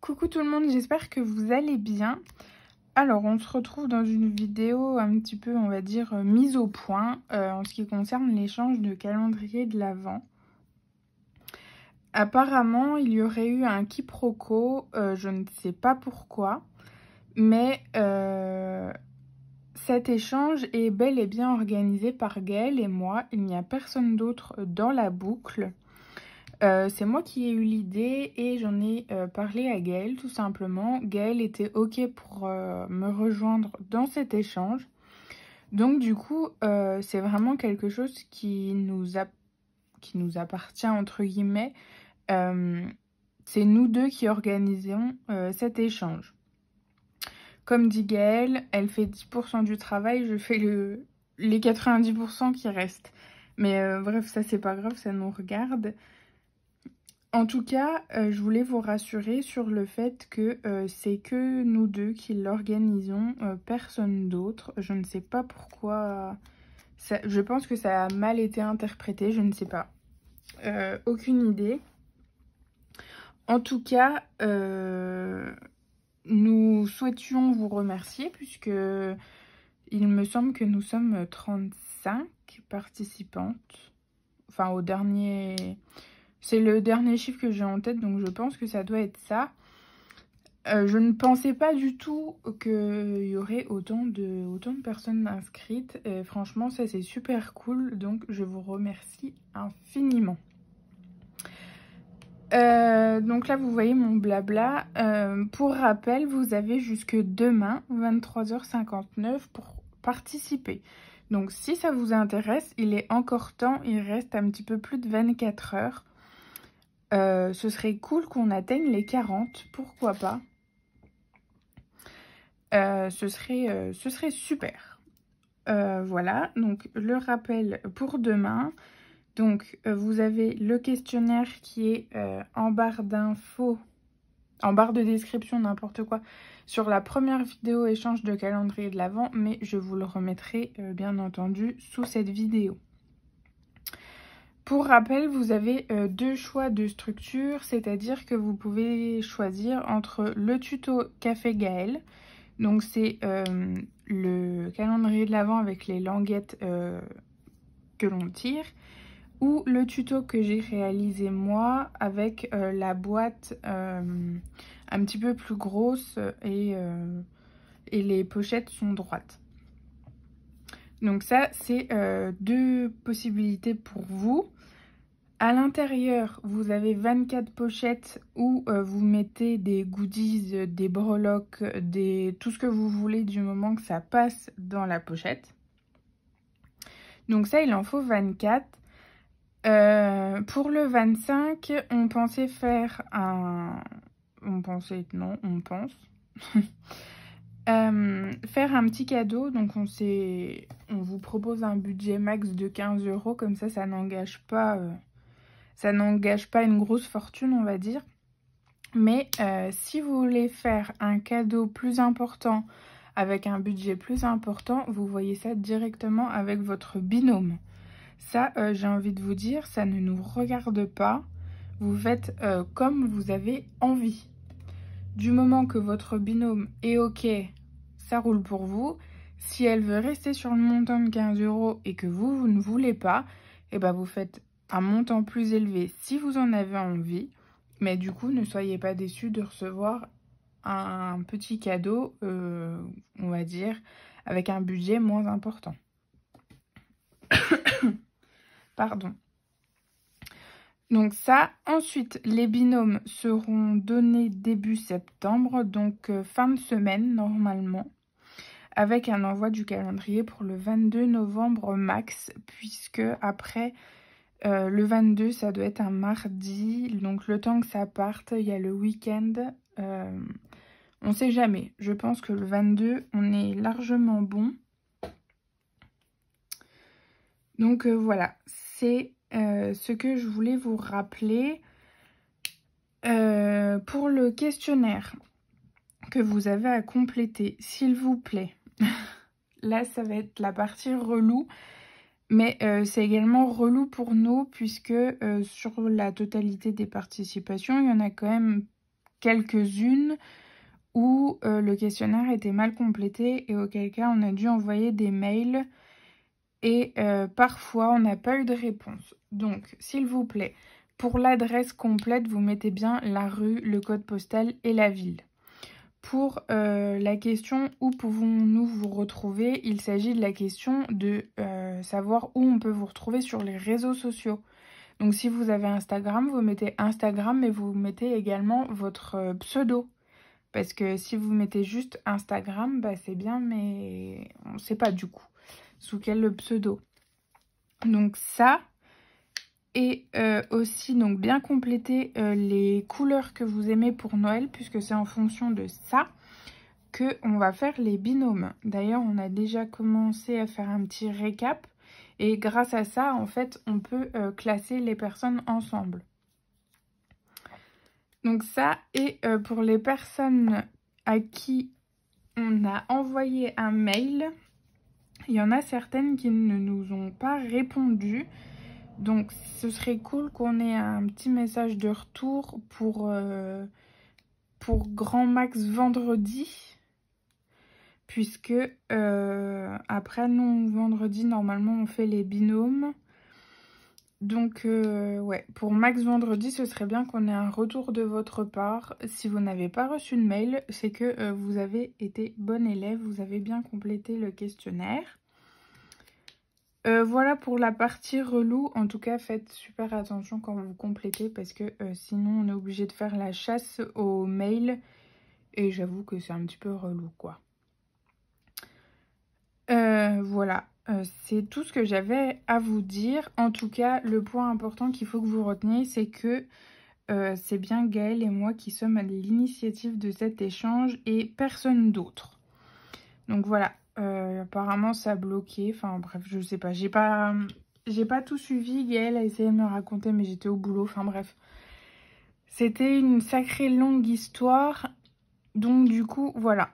Coucou tout le monde, j'espère que vous allez bien. Alors, on se retrouve dans une vidéo un petit peu, on va dire, mise au point en ce qui concerne l'échange de calendrier de l'Avent. Apparemment, il y aurait eu un quiproquo, je ne sais pas pourquoi, mais cet échange est bel et bien organisé par Gaëlle et moi. Il n'y a personne d'autre dans la boucle. C'est moi qui ai eu l'idée et j'en ai parlé à Gaëlle tout simplement. Gaëlle était ok pour me rejoindre dans cet échange. Donc du coup, c'est vraiment quelque chose qui nous appartient entre guillemets. C'est nous deux qui organisons cet échange. Comme dit Gaëlle, elle fait 10% du travail, je fais les 90% qui restent. Mais bref, ça c'est pas grave, ça nous regarde. En tout cas, je voulais vous rassurer sur le fait que c'est que nous deux qui l'organisons, personne d'autre. Je ne sais pas pourquoi. Je pense que ça a mal été interprété, je ne sais pas. Aucune idée. En tout cas, nous souhaitions vous remercier puisque il me semble que nous sommes 35 participantes. Enfin, au dernier... C'est le dernier chiffre que j'ai en tête, donc je pense que ça doit être ça. Je ne pensais pas du tout qu'il y aurait autant de personnes inscrites. Et franchement, ça c'est super cool, donc je vous remercie infiniment. Donc là, vous voyez mon blabla. Pour rappel, vous avez jusque demain, 23h59, pour participer. Donc si ça vous intéresse, il est encore temps, il reste un petit peu plus de 24 heures. Ce serait cool qu'on atteigne les 40, pourquoi pas. Ce serait super. Voilà, donc le rappel pour demain. Donc vous avez le questionnaire qui est en barre d'infos, en barre de description, n'importe quoi, sur la première vidéo échange de calendrier de l'Avent, mais je vous le remettrai bien entendu sous cette vidéo. Pour rappel, vous avez deux choix de structure, c'est-à-dire que vous pouvez choisir entre le tuto Café Gaëlle, donc c'est le calendrier de l'Avent avec les languettes que l'on tire, ou le tuto que j'ai réalisé moi avec la boîte un petit peu plus grosse et les pochettes sont droites. Donc ça, c'est deux possibilités pour vous. À l'intérieur, vous avez 24 pochettes où vous mettez des goodies, des breloques, tout ce que vous voulez du moment que ça passe dans la pochette. Donc ça, il en faut 24. Pour le 25, on pensait faire un... On pensait... Non, on pense... faire un petit cadeau, donc on vous propose un budget max de 15 €, comme ça n'engage pas une grosse fortune, on va dire. Mais si vous voulez faire un cadeau plus important avec un budget plus important, vous voyez ça directement avec votre binôme. Ça, j'ai envie de vous dire, ça ne nous regarde pas. Vous faites comme vous avez envie. Du moment que votre binôme est OK, ça roule pour vous. Si elle veut rester sur le montant de 15 € et que vous ne voulez pas, eh ben vous faites un montant plus élevé si vous en avez envie. Mais du coup, ne soyez pas déçus de recevoir un petit cadeau, on va dire, avec un budget moins important. Pardon. Donc ça, ensuite, les binômes seront donnés début septembre, donc fin de semaine normalement, avec un envoi du calendrier pour le 22 novembre max, puisque après, le 22, ça doit être un mardi, donc le temps que ça parte, il y a le week-end, on sait jamais. Je pense que le 22, on est largement bon. Donc voilà, c'est ce que je voulais vous rappeler. Pour le questionnaire que vous avez à compléter, s'il vous plaît, là ça va être la partie relou, mais c'est également relou pour nous puisque sur la totalité des participations, il y en a quand même quelques-unes où le questionnaire était mal complété et auquel cas on a dû envoyer des mails et parfois on n'a pas eu de réponse. Donc s'il vous plaît, pour l'adresse complète, vous mettez bien la rue, le code postal et la ville. Pour la question « Où pouvons-nous vous retrouver ?», il s'agit de la question de savoir où on peut vous retrouver sur les réseaux sociaux. Donc si vous avez Instagram, vous mettez Instagram, mais vous mettez également votre pseudo. Parce que si vous mettez juste Instagram, bah c'est bien, mais on ne sait pas du coup sous quel pseudo. Donc ça, et aussi donc bien compléter les couleurs que vous aimez pour Noël, puisque c'est en fonction de ça qu'on va faire les binômes. D'ailleurs, on a déjà commencé à faire un petit récap. Et grâce à ça, en fait, on peut classer les personnes ensemble. Donc ça, et pour les personnes à qui on a envoyé un mail, il y en a certaines qui ne nous ont pas répondu. Donc ce serait cool qu'on ait un petit message de retour pour Grand Max vendredi. Puisque après, nous, vendredi, normalement, on fait les binômes. Donc, ouais, pour Max vendredi, ce serait bien qu'on ait un retour de votre part. Si vous n'avez pas reçu de mail, c'est que vous avez été bon élève, vous avez bien complété le questionnaire. Voilà pour la partie relou. En tout cas, faites super attention quand vous complétez parce que sinon, on est obligé de faire la chasse aux mails. Et j'avoue que c'est un petit peu relou, quoi. Voilà, c'est tout ce que j'avais à vous dire. En tout cas, le point important qu'il faut que vous reteniez, c'est que c'est bien Gaëlle et moi qui sommes à l'initiative de cet échange et personne d'autre. Donc voilà, apparemment ça a bloqué. Enfin bref, je sais pas. J'ai pas tout suivi. Gaëlle a essayé de me raconter, mais j'étais au boulot. Enfin bref. C'était une sacrée longue histoire. Donc du coup, voilà.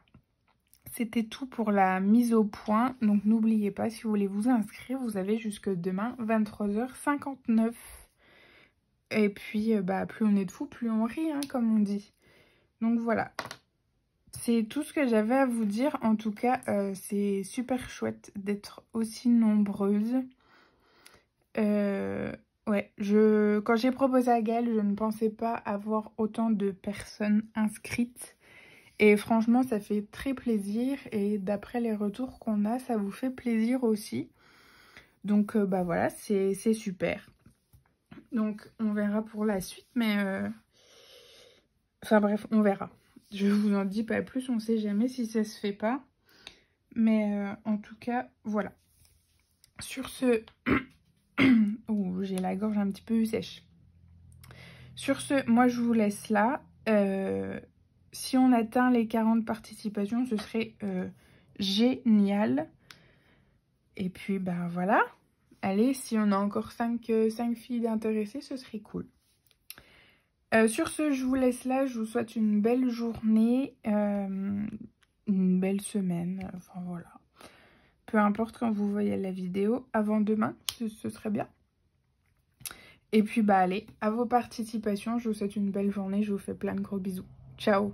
C'était tout pour la mise au point. Donc n'oubliez pas, si vous voulez vous inscrire, vous avez jusque demain 23h59. Et puis, bah, plus on est de fous, plus on rit, hein, comme on dit. Donc voilà. C'est tout ce que j'avais à vous dire. En tout cas, c'est super chouette d'être aussi nombreuses. Ouais, quand j'ai proposé à Gaëlle, je ne pensais pas avoir autant de personnes inscrites. Et franchement, ça fait très plaisir. Et d'après les retours qu'on a, ça vous fait plaisir aussi. Donc, bah voilà, c'est super. Donc, on verra pour la suite. Mais, enfin bref, on verra. Je vous en dis pas plus, on sait jamais si ça se fait pas. Mais en tout cas, voilà. Sur ce... oh, j'ai la gorge un petit peu sèche. Sur ce, moi, je vous laisse là. Si on atteint les 40 participations, ce serait génial. Et puis, ben voilà. Allez, si on a encore 5 filles intéressées, ce serait cool. Sur ce, je vous laisse là. Je vous souhaite une belle journée, une belle semaine. Enfin, voilà. Peu importe quand vous voyez la vidéo. Avant demain, ce serait bien. Et puis, bah allez, à vos participations. Je vous souhaite une belle journée. Je vous fais plein de gros bisous. Ciao!